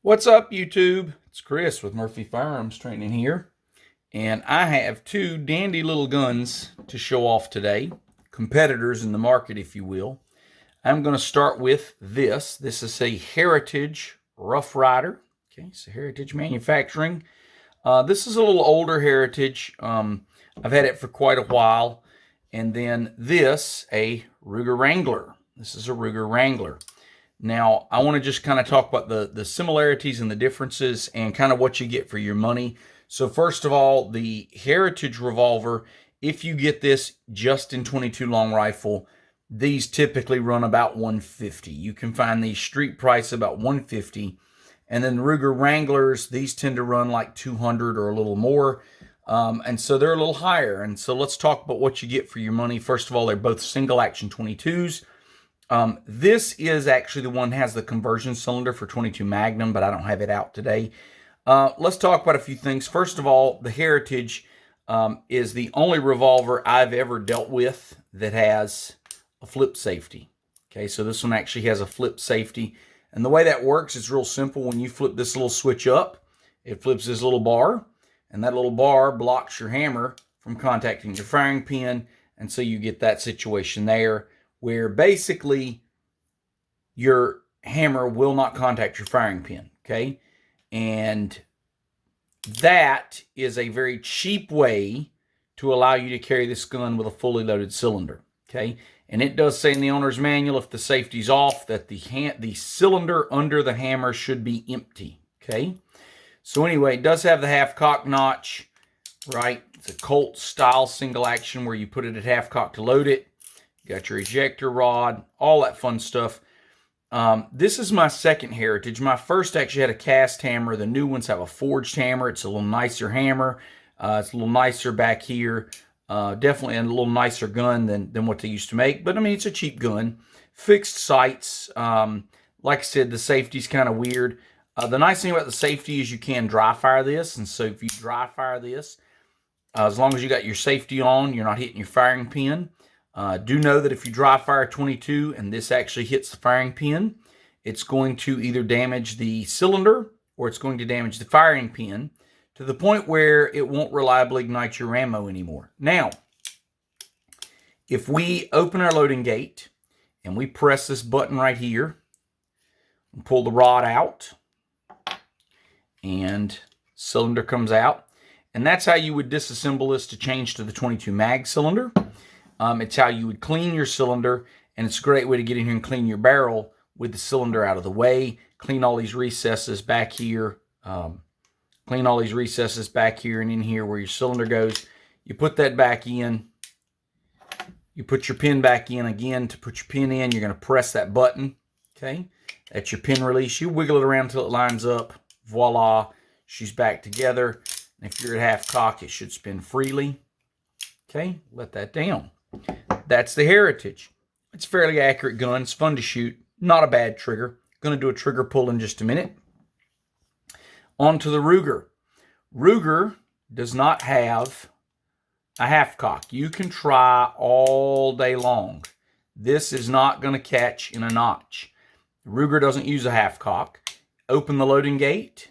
What's up, YouTube? It's Chris with Murphy Firearms Training here, and I have two dandy little guns to show off today, competitors in the market, if you will. I'm going to start with this. This is a Heritage Rough Rider. Okay, so Heritage Manufacturing. This is a little older Heritage. I've had it for quite a while. And then this, a Ruger Wrangler. This is a Ruger Wrangler. Now, I want to just kind of talk about the similarities and the differences and kind of what you get for your money. So first of all, the Heritage revolver, if you get this just in 22 long rifle, these typically run about $150. You can find these street price about $150. And then the Ruger Wranglers, these tend to run like $200 or a little more. And so they're a little higher. And so let's talk about what you get for your money. First of all, they're both single action 22s. This is actually the one that has the conversion cylinder for 22 Magnum, but I don't have it out today. Let's talk about a few things. First of all, the Heritage is the only revolver I've ever dealt with that has a flip safety. Okay, so this one actually has a flip safety. And the way that works is real simple. When you flip this little switch up, it flips this little bar, and that little bar blocks your hammer from contacting your firing pin, and so you get that situation there, where basically your hammer will not contact your firing pin, okay? And that is a very cheap way to allow you to carry this gun with a fully loaded cylinder, okay? And it does say in the owner's manual, if the safety's off, that the cylinder under the hammer should be empty, okay? So anyway, it does have the half cock notch, right? It's a Colt style single action where you put it at half cock to load it. You got your ejector rod, all that fun stuff. This is my second Heritage. My first actually had a cast hammer. The new ones have a forged hammer. It's a little nicer hammer. It's a little nicer back here. Definitely a little nicer gun than what they used to make. But, I mean, it's a cheap gun. Fixed sights. Like I said, the safety's kind of weird. The nice thing about the safety is you can dry fire this. And so if you dry fire this, as long as you got your safety on, you're not hitting your firing pin. Do know that if you dry fire 22 and this actually hits the firing pin, it's going to either damage the cylinder or it's going to damage the firing pin to the point where it won't reliably ignite your ammo anymore. Now, if we open our loading gate and we press this button right here and pull the rod out, and cylinder comes out, and that's how you would disassemble this to change to the 22 mag cylinder. It's how you would clean your cylinder, and it's a great way to get in here and clean your barrel with the cylinder out of the way. Clean all these recesses back here. Clean all these recesses back here and in here where your cylinder goes. You put that back in. You put your pin back in again. To put your pin in, you're going to press that button. Okay, that's your pin release. You wiggle it around until it lines up. Voila, she's back together. And if you're at half cock, it should spin freely. Okay, let that down. That's the Heritage. It's a fairly accurate gun. It's fun to shoot. Not a bad trigger. Going to do a trigger pull in just a minute. On to the Ruger. Ruger does not have a half cock. You can try all day long. This is not going to catch in a notch. Ruger doesn't use a half cock. Open the loading gate,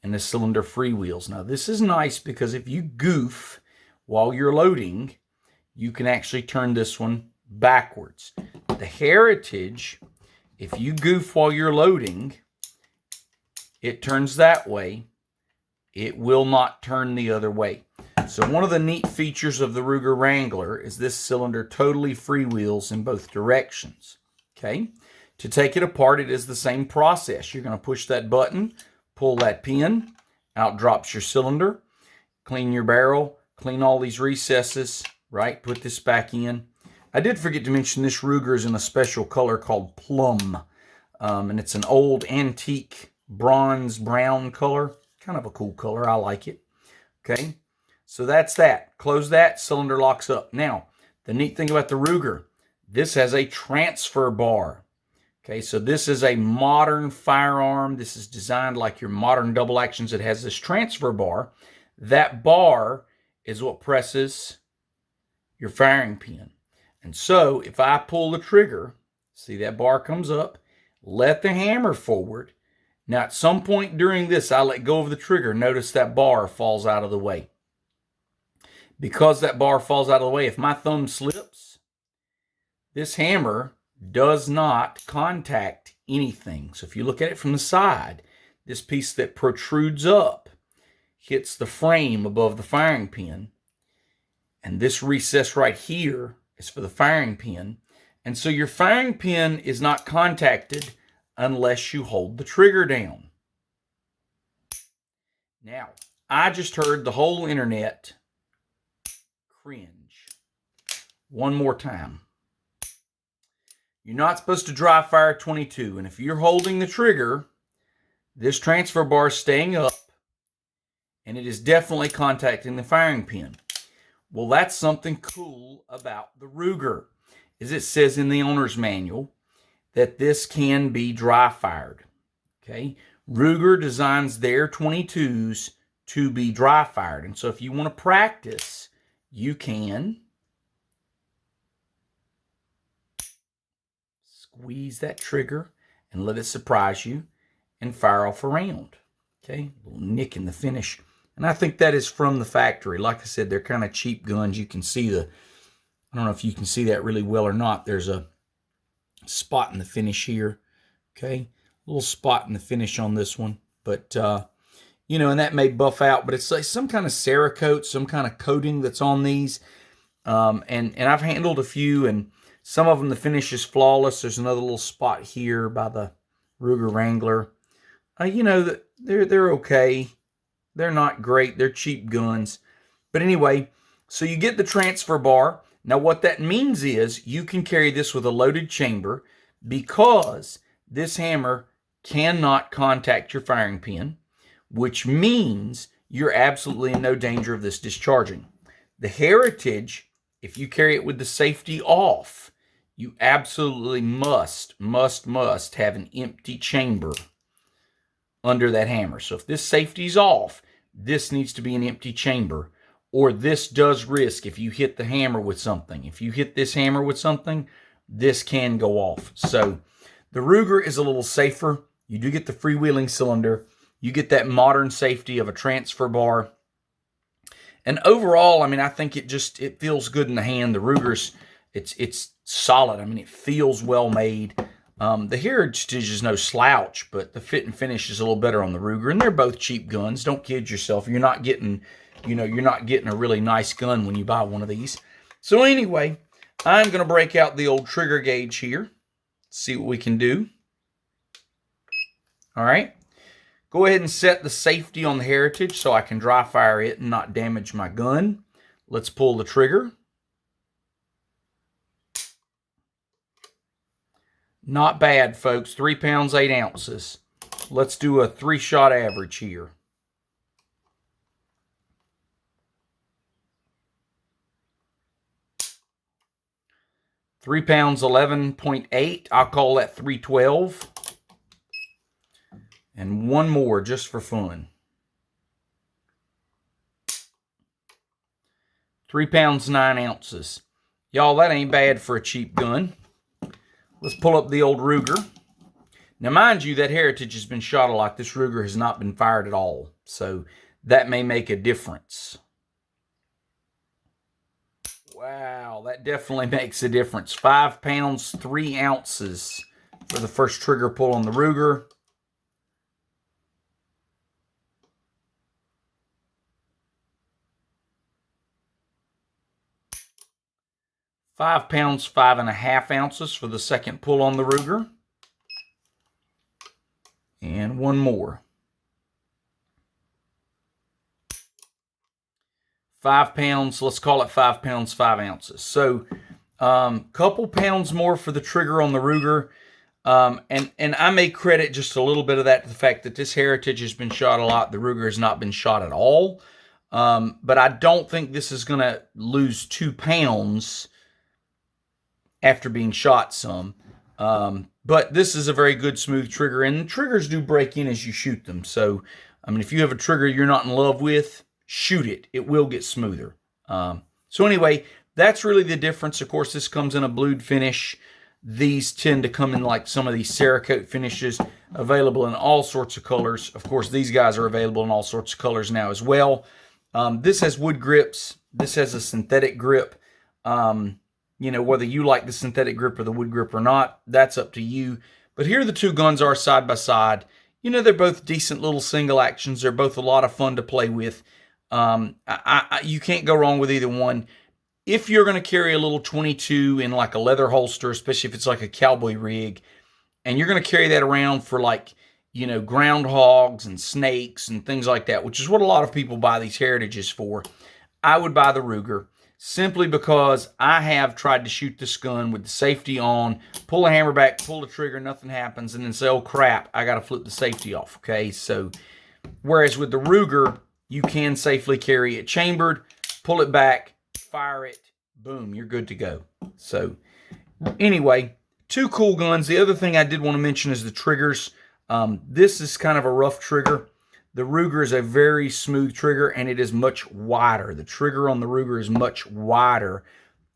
and the cylinder freewheels. Now, this is nice because if you goof while you're loading, you can actually turn this one backwards. The Heritage, if you goof while you're loading, it turns that way. It will not turn the other way. So one of the neat features of the Ruger Wrangler is this cylinder totally freewheels in both directions. Okay? To take it apart, it is the same process. You're going to push that button, pull that pin, out drops your cylinder, clean your barrel, clean all these recesses, right? Put this back in. I did forget to mention this Ruger is in a special color called plum. And it's an old antique bronze brown color. Kind of a cool color. I like it. Okay. So that's that. Close that. Cylinder locks up. Now, the neat thing about the Ruger, this has a transfer bar. Okay. So this is a modern firearm. This is designed like your modern double actions. It has this transfer bar. That bar is what presses your firing pin. And so if I pull the trigger, see that bar comes up, let the hammer forward, Now, at some point during this, I let go of the trigger. Notice that bar falls out of the way. Because that bar falls out of the way, if my thumb slips, this hammer does not contact anything. So if you look at it from the side, this piece that protrudes up hits the frame above the firing pin. And this recess right here is for the firing pin. And so your firing pin is not contacted unless you hold the trigger down. Now, I just heard the whole internet cringe. One more time. You're not supposed to dry fire 22. And if you're holding the trigger, this transfer bar is staying up, and it is definitely contacting the firing pin. Well, that's something cool about the Ruger, is it says in the owner's manual that this can be dry fired. Okay, Ruger designs their 22s to be dry fired, and so if you want to practice, you can squeeze that trigger and let it surprise you and fire off a round. Okay, a little nick in the finish. And I think that is from the factory. Like I said, they're kind of cheap guns. You can see I don't know if you can see that really well or not. There's a spot in the finish here. Okay, a little spot in the finish on this one. But, you know, and that may buff out. But it's like some kind of Cerakote, some kind of coating that's on these. And I've handled a few, and some of them the finish is flawless. There's another little spot here by the Ruger Wrangler. You know, they're okay. They're not great. They're cheap guns. But anyway, so you get the transfer bar. Now what that means is you can carry this with a loaded chamber because this hammer cannot contact your firing pin, which means you're absolutely in no danger of this discharging. The Heritage, if you carry it with the safety off, you absolutely must have an empty chamber under that hammer. So if this safety's off, this needs to be an empty chamber, or this does risk if you hit the hammer with something. If you hit this hammer with something, this can go off. So the Ruger is a little safer. You do get the freewheeling cylinder. You get that modern safety of a transfer bar. And overall, I mean, I think it feels good in the hand. The Ruger's, it's solid. I mean, it feels well made. The Heritage is no slouch, but the fit and finish is a little better on the Ruger, and they're both cheap guns. Don't kid yourself. You're not getting, you're not getting a really nice gun when you buy one of these. So anyway, I'm going to break out the old trigger gauge here. See what we can do. All right. Go ahead and set the safety on the Heritage so I can dry fire it and not damage my gun. Let's pull the trigger. Not bad, folks. 3 pounds, 8 ounces. Let's do a 3-shot average here. Three pounds, 11.8. I'll call that 312. And one more just for fun. 3 pounds, 9 ounces. Y'all, that ain't bad for a cheap gun. Let's pull up the old Ruger. Now, mind you, that Heritage has been shot a lot. This Ruger has not been fired at all. So that may make a difference. Wow, that definitely makes a difference. 5 pounds, 3 ounces for the first trigger pull on the Ruger. £5 pounds, 5.5 ounces for the second pull on the Ruger. And one more. 5 pounds, let's call it 5 pounds, 5 ounces. So, couple pounds more for the trigger on the Ruger. And I may credit just a little bit of that to the fact that this Heritage has been shot a lot. The Ruger has not been shot at all. But I don't think this is going to lose 2 pounds after being shot some. But this is a very good smooth trigger, and the triggers do break in as you shoot them. So, I mean, if you have a trigger you're not in love with, shoot it. It will get smoother. So anyway, that's really the difference. Of course, this comes in a blued finish. These tend to come in like some of these Cerakote finishes, available in all sorts of colors. Of course, these guys are available in all sorts of colors now as well. This has wood grips. This has a synthetic grip. You know, whether you like the synthetic grip or the wood grip or not, that's up to you. But here the two guns are side by side. You know, they're both decent little single actions. They're both a lot of fun to play with. You can't go wrong with either one. If you're going to carry a little 22 in like a leather holster, especially if it's like a cowboy rig, and you're going to carry that around for like, you know, groundhogs and snakes and things like that, which is what a lot of people buy these Heritages for, I would buy the Ruger, simply because I have tried to shoot this gun with the safety on, pull a hammer back, pull the trigger, nothing happens, and then say, oh crap, I got to flip the safety off, okay? So, whereas with the Ruger, you can safely carry it chambered, pull it back, fire it, boom, you're good to go. So anyway, two cool guns. The other thing I did want to mention is the triggers. This is kind of a rough trigger. The Ruger is a very smooth trigger, and it is much wider. The trigger on the Ruger is much wider.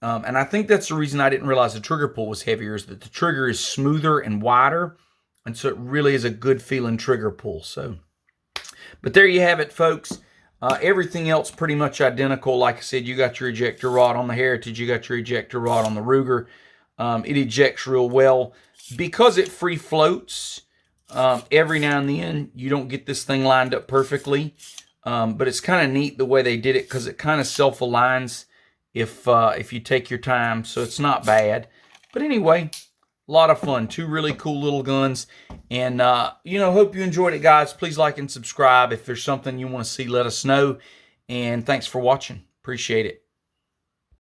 And I think that's the reason I didn't realize the trigger pull was heavier, is that the trigger is smoother and wider. And so it really is a good feeling trigger pull. So, but there you have it, folks. Everything else pretty much identical. Like I said, you got your ejector rod on the Heritage. You got your ejector rod on the Ruger. It ejects real well. Because it free floats, every now and then you don't get this thing lined up perfectly. But it's kind of neat the way they did it, because it kind of self-aligns if you take your time. So it's not bad. But anyway, a lot of fun. Two really cool little guns. And, you know, hope you enjoyed it, guys. Please like and subscribe. If there's something you want to see, let us know. And thanks for watching. Appreciate it.